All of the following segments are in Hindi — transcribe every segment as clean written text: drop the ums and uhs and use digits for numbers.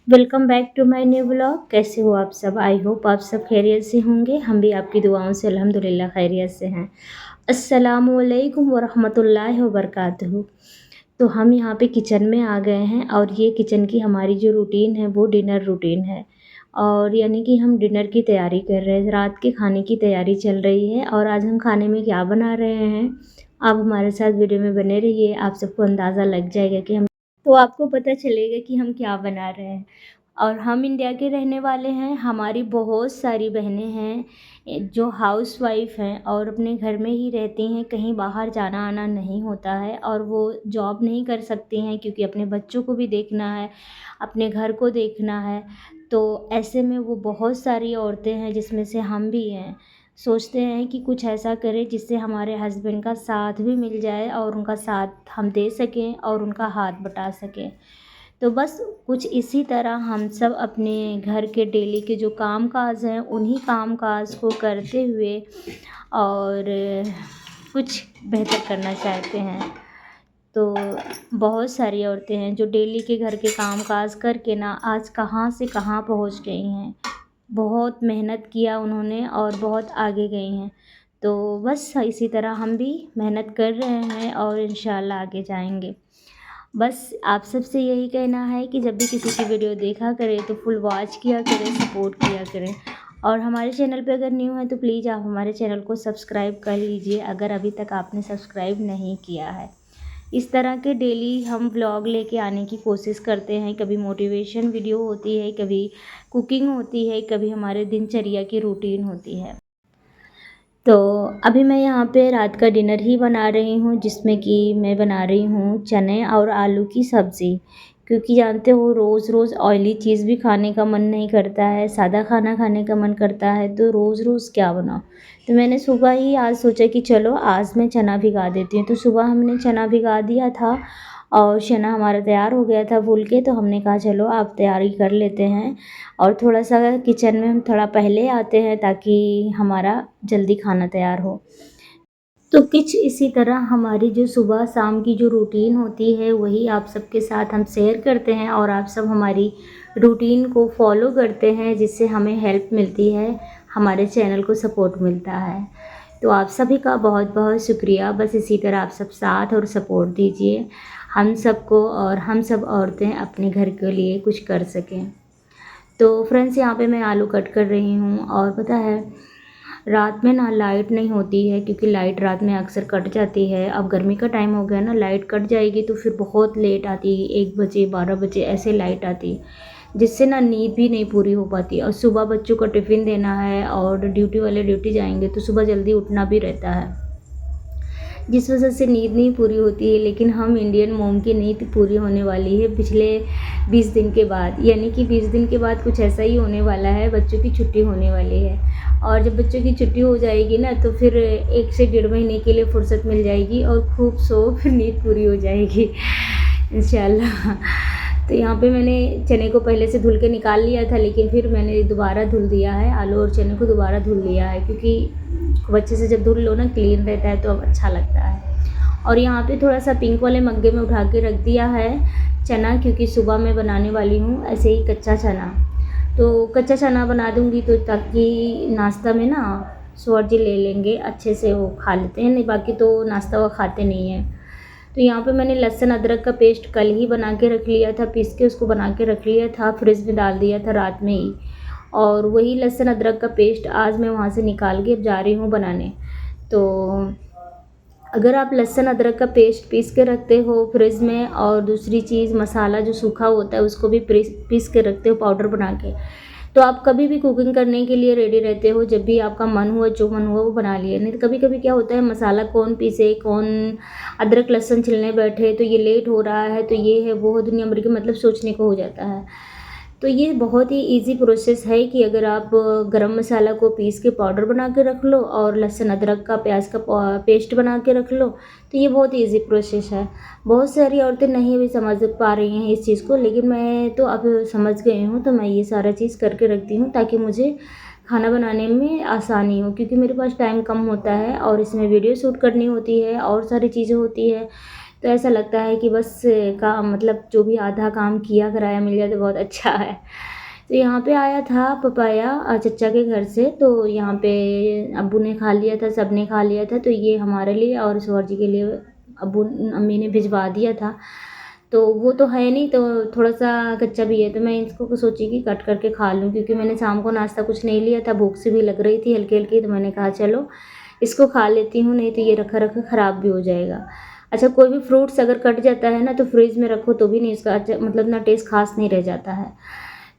Welcome back to my new blog. कैसे हो आप सब? आई होप आप सब खैरियत से होंगे। हम भी आपकी दुआओं से अल्हम्दुलिल्लाह खैरियत से हैं। अस्सलामु अलैकुम वरहमतुल्लाहि वबरकातुहू। तो हम यहाँ पे किचन में आ गए हैं और ये किचन की हमारी जो रूटीन है वो डिनर रूटीन है। और यानी कि हम डिनर की तैयारी कर रहे हैं, रात के खाने की तैयारी चल रही है। और आज हम खाने में क्या बना रहे हैं, आप हमारे साथ वीडियो में बने रहिए। आप सबको अंदाज़ा लग जाएगा कि हम तो आपको पता चलेगा कि हम क्या बना रहे हैं। और हम इंडिया के रहने वाले हैं। हमारी बहुत सारी बहनें हैं जो हाउसवाइफ हैं और अपने घर में ही रहती हैं, कहीं बाहर जाना आना नहीं होता है और वो जॉब नहीं कर सकती हैं क्योंकि अपने बच्चों को भी देखना है, अपने घर को देखना है। तो ऐसे में वो बहुत सारी औरतें हैं जिसमें से हम भी हैं। सोचते हैं कि कुछ ऐसा करें जिससे हमारे हस्बैंड का साथ भी मिल जाए और उनका साथ हम दे सकें और उनका हाथ बटा सकें। तो बस कुछ इसी तरह हम सब अपने घर के डेली के जो काम काज हैं उन्हीं काम काज को करते हुए और कुछ बेहतर करना चाहते हैं। तो बहुत सारी औरतें हैं जो डेली के घर के काम काज करके ना आज कहाँ से कहाँ पहुँच गई हैं। बहुत मेहनत किया उन्होंने और बहुत आगे गई हैं। तो बस इसी तरह हम भी मेहनत कर रहे हैं और इंशाल्लाह आगे जाएंगे। बस आप सबसे यही कहना है कि जब भी किसी की वीडियो देखा करें तो फुल वॉच किया करें, सपोर्ट किया करें। और हमारे चैनल पे अगर न्यू है तो प्लीज़ आप हमारे चैनल को सब्सक्राइब कर लीजिए अगर अभी तक आपने सब्सक्राइब नहीं किया है। इस तरह के डेली हम व्लॉग लेके आने की कोशिश करते हैं। कभी मोटिवेशन वीडियो होती है, कभी कुकिंग होती है, कभी हमारे दिनचर्या की रूटीन होती है। तो अभी मैं यहाँ पे रात का डिनर ही बना रही हूँ जिसमें कि मैं बना रही हूँ चने और आलू की सब्ज़ी। क्योंकि जानते हो रोज़ रोज़ ऑयली चीज़ भी खाने का मन नहीं करता है, सादा खाना खाने का मन करता है, तो रोज़ रोज़ क्या बनाऊँ। तो मैंने सुबह ही आज सोचा कि चलो आज मैं चना भिगा देती हूँ। तो सुबह हमने चना भिगा दिया था और चना हमारा तैयार हो गया था फूल के। तो हमने कहा चलो आप तैयारी कर लेते हैं और थोड़ा सा किचन में हम थोड़ा पहले आते हैं ताकि हमारा जल्दी खाना तैयार हो। तो कुछ इसी तरह हमारी जो सुबह शाम की जो रूटीन होती है वही आप सबके साथ हम शेयर करते हैं और आप सब हमारी रूटीन को फॉलो करते हैं जिससे हमें हेल्प मिलती है, हमारे चैनल को सपोर्ट मिलता है। तो आप सभी का बहुत बहुत शुक्रिया। बस इसी तरह आप सब साथ और सपोर्ट दीजिए हम सबको और हम सब औरतें अपने घर के लिए कुछ कर सकें। तो फ्रेंड्स यहाँ पे मैं आलू कट कर रही हूँ और पता है रात में ना लाइट नहीं होती है क्योंकि लाइट रात में अक्सर कट जाती है। अब गर्मी का टाइम हो गया ना, लाइट कट जाएगी तो फिर बहुत लेट आती है, 1 बजे 12 बजे ऐसे लाइट आती है जिससे ना नींद भी नहीं पूरी हो पाती। और सुबह बच्चों को टिफ़िन देना है और ड्यूटी वाले ड्यूटी जाएंगे तो सुबह जल्दी उठना भी रहता है, जिस वजह से नींद नहीं पूरी होती है। लेकिन हम इंडियन मोम की नींद पूरी होने वाली है पिछले 20 दिन के बाद, यानी कि 20 दिन के बाद कुछ ऐसा ही होने वाला है, बच्चों की छुट्टी होने वाली है। और जब बच्चों की छुट्टी हो जाएगी ना तो फिर 1 से 1.5 महीने के लिए फुर्सत मिल जाएगी और खूब सो फिर नींद पूरी हो जाएगी इंशाल्लाह। तो यहाँ पे मैंने चने को पहले से धुल के निकाल लिया था, लेकिन फिर मैंने दोबारा धुल दिया है, आलू और चने को दोबारा धुल लिया है क्योंकि खूब अच्छे से जब धुल लो ना क्लीन रहता है तो अब अच्छा लगता है। और यहाँ पे थोड़ा सा पिंक वाले मग्गे में उठा के रख दिया है चना, क्योंकि सुबह मैं बनाने वाली हूँ ऐसे ही कच्चा चना। तो कच्चा चना बना दूँगी तो ताकि नाश्ता में ना सौर जी ले लेंगे, अच्छे से वो खा लेते हैं, नहीं बाकी तो नाश्ता वो खाते नहीं हैं। तो यहाँ पे मैंने लहसुन अदरक का पेस्ट कल ही बना के रख लिया था, पीस के उसको बना के रख लिया था, फ्रिज में डाल दिया था रात में ही। और वही लहसुन अदरक का पेस्ट आज मैं वहाँ से निकाल के अब जा रही हूँ बनाने। तो अगर आप लहसुन अदरक का पेस्ट पीस के रखते हो फ्रिज में और दूसरी चीज़ मसाला जो सूखा होता है उसको भी पीस के रखते हो पाउडर बना के, तो आप कभी भी कुकिंग करने के लिए रेडी रहते हो। जब भी आपका मन हुआ जो मन हुआ वो बना लिया। नहीं तो कभी कभी क्या होता है मसाला कौन पीसे, कौन अदरक लहसुन छिलने बैठे, तो ये लेट हो रहा है, तो ये है वो है, दुनिया भर के मतलब सोचने को हो जाता है। तो ये बहुत ही इजी प्रोसेस है कि अगर आप गरम मसाला को पीस के पाउडर बना के रख लो और लहसुन अदरक का प्याज का पेस्ट बना के रख लो, तो ये बहुत इजी प्रोसेस है। बहुत सारी औरतें नहीं भी समझ पा रही हैं इस चीज़ को, लेकिन मैं तो अब समझ गई हूँ। तो मैं ये सारा चीज़ करके रखती हूँ ताकि मुझे खाना बनाने में आसानी हो, क्योंकि मेरे पास टाइम कम होता है और इसमें वीडियो शूट करनी होती है और सारी चीज़ें होती है। तो ऐसा लगता है कि बस काम मतलब जो भी आधा काम किया कराया मिल जाए तो बहुत अच्छा है। तो यहाँ पे आया था पपाया चच्चा के घर से, तो यहाँ पे अब्बू ने खा लिया था, सब ने खा लिया था, तो ये हमारे लिए और शौहर जी के लिए अब्बू अम्मी ने भिजवा दिया था। तो वो तो है नहीं, तो थोड़ा-सा कच्चा भी है, तो मैं इसको सोची कि कट करके खा लूँ, क्योंकि मैंने शाम को नाश्ता कुछ नहीं लिया था, भूख सी भी लग रही थी हल्की-हल्की, तो मैंने कहा चलो इसको खा लेती हूँ, नहीं तो ये रखा-रखा ख़राब भी हो जाएगा। अच्छा, कोई भी फ्रूट्स अगर कट जाता है ना, तो फ्रिज में रखो तो भी नहीं इसका अच्छा मतलब ना टेस्ट ख़ास नहीं रह जाता है,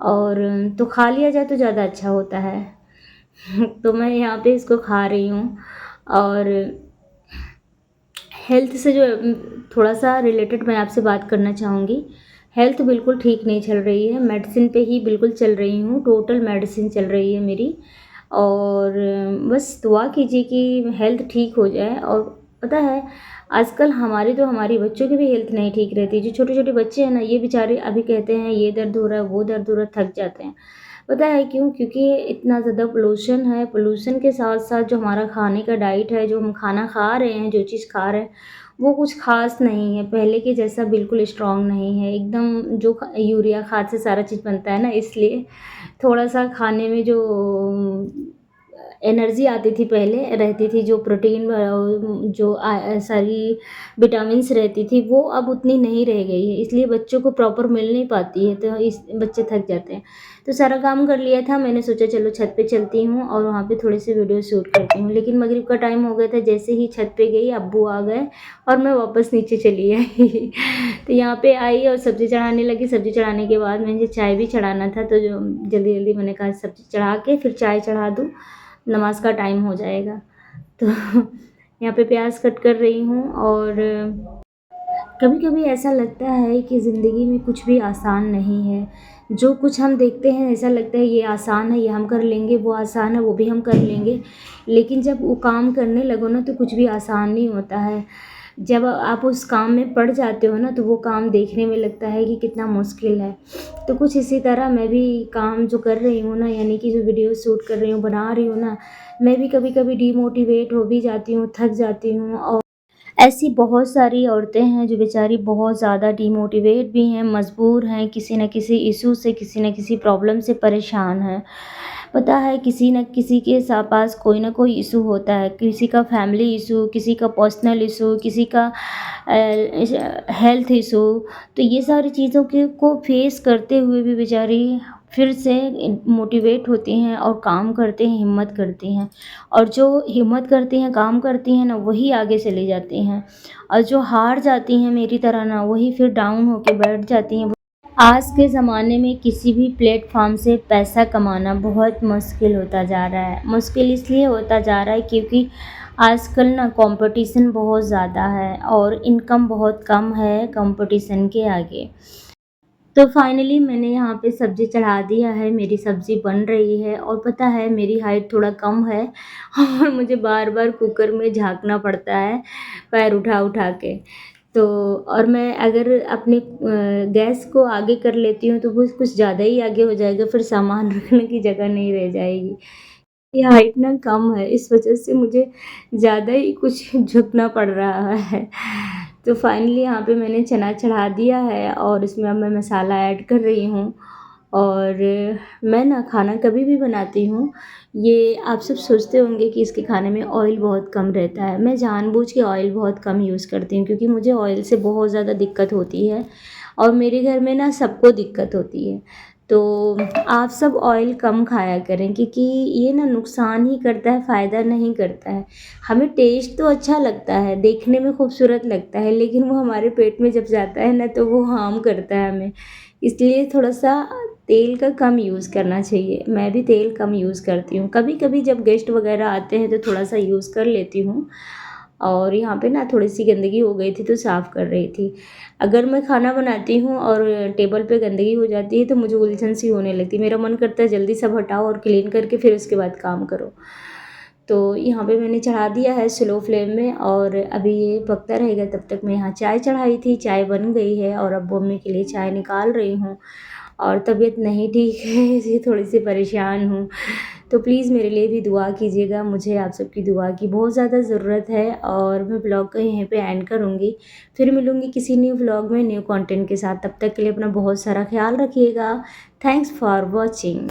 और तो खा लिया जाए तो ज़्यादा अच्छा होता है। तो मैं यहाँ पे इसको खा रही हूँ, और हेल्थ से जो थोड़ा-सा रिलेटेड मैं आपसे बात करना चाहूँगी। हेल्थ बिल्कुल ठीक नहीं चल रही है, मेडिसिन पे ही बिल्कुल चल रही हूँ, टोटल मेडिसिन चल रही है मेरी, और बस दुआ कीजिए कि हेल्थ ठीक हो जाए। और पता है, आजकल हमारी तो हमारी बच्चों की भी हेल्थ नहीं ठीक रहती। जो छोटे-छोटे बच्चे हैं ना, ये बेचारे अभी कहते हैं ये दर्द हो रहा है, वो दर्द हो रहा है, थक जाते हैं। पता है क्यों? क्योंकि इतना ज़्यादा पोल्यूशन है, पोल्यूशन के साथ-साथ जो हमारा खाने का डाइट है, जो हम खाना खा रहे हैं, जो चीज़ खा रहे हैं, वो कुछ ख़ास नहीं है, पहले के जैसा बिल्कुल स्ट्रॉन्ग नहीं है। एकदम जो यूरिया खाद से सारा चीज़ बनता है ना, इसलिए थोड़ा-सा खाने में जो एनर्जी आती थी पहले रहती थी, जो प्रोटीन जो सारी विटामिन्स रहती थी, वो अब उतनी नहीं रह गई है, इसलिए बच्चों को प्रॉपर मिल नहीं पाती है, तो इस बच्चे थक जाते हैं। तो सारा काम कर लिया था, मैंने सोचा चलो छत पे चलती हूँ और वहाँ पे थोड़ी-सी वीडियो शूट करती हूँ, लेकिन मगरिब का टाइम हो गया था, जैसे ही छत पे गई अब्बू आ गए और मैं वापस नीचे चली आई। तो यहाँ पे आई और सब्ज़ी चढ़ाने लगी, सब्ज़ी चढ़ाने के बाद मुझे चाय भी चढ़ाना था, तो जो जल्दी-जल्दी मैंने कहा सब्ज़ी चढ़ा के फिर चाय चढ़ा दूँ, नमाज़ का टाइम हो जाएगा। तो यहाँ पे प्याज कट कर रही हूँ, और कभी-कभी ऐसा लगता है कि ज़िंदगी में कुछ भी आसान नहीं है। जो कुछ हम देखते हैं ऐसा लगता है ये आसान है, ये हम कर लेंगे, वो आसान है, वो भी हम कर लेंगे। लेकिन जब वो काम करने लगो ना, तो कुछ भी आसान नहीं होता है। जब आप उस काम में पड़ जाते हो ना, तो वो काम देखने में लगता है कि कितना मुश्किल है। तो कुछ इसी तरह मैं भी काम जो कर रही हूँ ना, यानी कि जो वीडियो शूट कर रही हूँ, बना रही हूँ ना, मैं भी कभी-कभी डिमोटिवेट हो भी जाती हूँ, थक जाती हूँ, और ऐसी बहुत सारी औरतें हैं जो बेचारी बहुत ज़्यादा डिमोटिवेट भी हैं, मजबूर हैं, किसी न किसी इश्यू से, किसी न किसी प्रॉब्लम से परेशान हैं। पता है, किसी न किसी के पास कोई ना कोई इशू होता है, किसी का फैमिली इशू, किसी का पर्सनल इशू, किसी का हेल्थ इशू। तो ये सारी चीज़ों के को फेस करते हुए भी बेचारी फिर से मोटिवेट होती हैं और काम करते हैं, हिम्मत करती हैं, और जो हिम्मत करती हैं, काम करती हैं ना, वही आगे चली जाती हैं, और जो हार जाती हैं मेरी तरह ना, वही फिर डाउन होके बैठ जाती हैं। आज के ज़माने में किसी भी प्लेटफॉर्म से पैसा कमाना बहुत मुश्किल होता जा रहा है। मुश्किल इसलिए होता जा रहा है क्योंकि आजकल ना कंपटीशन बहुत ज़्यादा है और इनकम बहुत कम है कंपटीशन के आगे। तो फाइनली मैंने यहाँ पे सब्ज़ी चढ़ा दिया है, मेरी सब्ज़ी बन रही है, और पता है मेरी हाइट थोड़ा कम है और मुझे बार-बार कुकर में झाँकना पड़ता है, पैर उठा-उठा के। तो और मैं अगर अपने गैस को आगे कर लेती हूँ तो वो कुछ ज़्यादा ही आगे हो जाएगा, फिर सामान रखने की जगह नहीं रह जाएगी। ये हाइट ना कम है, इस वजह से मुझे ज़्यादा ही कुछ झुकना पड़ रहा है। तो फाइनली यहाँ पे मैंने चना चढ़ा दिया है और इसमें अब मैं मसाला ऐड कर रही हूँ। और मैं ना खाना कभी भी बनाती हूँ, ये आप सब सोचते होंगे कि इसके खाने में ऑयल बहुत कम रहता है। मैं जानबूझ के ऑयल बहुत कम यूज़ करती हूँ, क्योंकि मुझे ऑयल से बहुत ज़्यादा दिक्कत होती है, और मेरे घर में ना सबको दिक्कत होती है। तो आप सब ऑयल कम खाया करें, क्योंकि ये ना नुकसान ही करता है, फ़ायदा नहीं करता है। हमें टेस्ट तो अच्छा लगता है, देखने में खूबसूरत लगता है, लेकिन वो हमारे पेट में जब जाता है ना, तो वो हार्म करता है हमें। इसलिए थोड़ा-सा तेल का कम यूज़ करना चाहिए। मैं भी तेल कम यूज़ करती हूँ। कभी-कभी जब गेस्ट वग़ैरह आते हैं तो थोड़ा-सा यूज़ कर लेती हूँ, और यहाँ पे ना थोड़ी-सी गंदगी हो गई थी तो साफ़ कर रही थी। अगर मैं खाना बनाती हूँ और टेबल पे गंदगी हो जाती है तो मुझे उलझन सी होने लगती है। मेरा मन करता है जल्दी सब हटाओ और क्लीन करके फिर उसके बाद काम करो। तो यहाँ पे मैंने चढ़ा दिया है स्लो फ्लेम में, और अभी ये पकता रहेगा। तब तक मैं यहाँ चाय चढ़ाई थी, चाय बन गई है और अब मम्मी के लिए चाय निकाल रही हूँ। और तबीयत नहीं ठीक है, इसलिए थोड़ी-सी परेशान हूँ। तो प्लीज़ मेरे लिए भी दुआ कीजिएगा, मुझे आप सबकी दुआ की बहुत ज़्यादा ज़रूरत है और मैं ब्लॉग को यहीं पे एंड करूँगी। फिर मिलूँगी किसी न्यू व्लॉग में न्यू कंटेंट के साथ। तब तक के लिए अपना बहुत सारा ख़्याल रखिएगा। Thanks for watching.